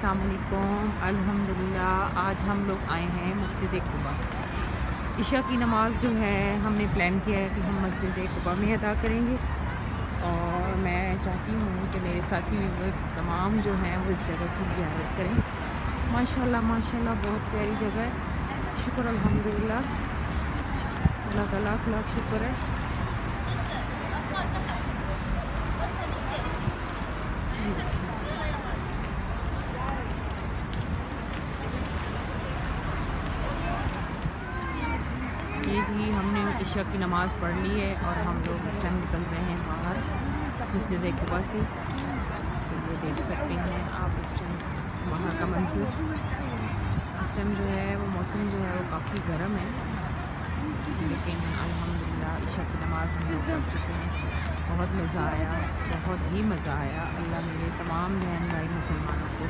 अस्सलाम वालेकुम। अल्हम्दुलिल्लाह आज हम लोग आए हैं मस्जिद कुबा। इशा की नमाज़ जो है हमने प्लान किया है कि हम मस्जिद कुबा में अदा करेंगे और मैं चाहती हूँ कि मेरे साथी व्यूअर्स तमाम जो हैं वो इस जगह की ज़ियारत करें। माशाल्लाह माशाल्लाह बहुत प्यारी जगह है। शुक्र अल्हम्दुलिल्लाह, अल्लाह का लाख लाख शुक्र है। ये जी हमने इशा की नमाज़ पढ़ ली है और हम लोग इस टाइम निकल रहे हैं बाहर मस्जिद कुबा से। तो ये देख सकते हैं आप इस टाइम वहाँ का मंजर। इस टाइम जो है वो मौसम जो है वो काफ़ी गर्म है, लेकिन अल्हम्दुलिल्लाह इशा की नमाज़ हम लोग पढ़ चुके हैं। बहुत मज़ा आया, बहुत ही मज़ा आया। अल्लाह मेरे तमाम बहन भाई मुसलमानों को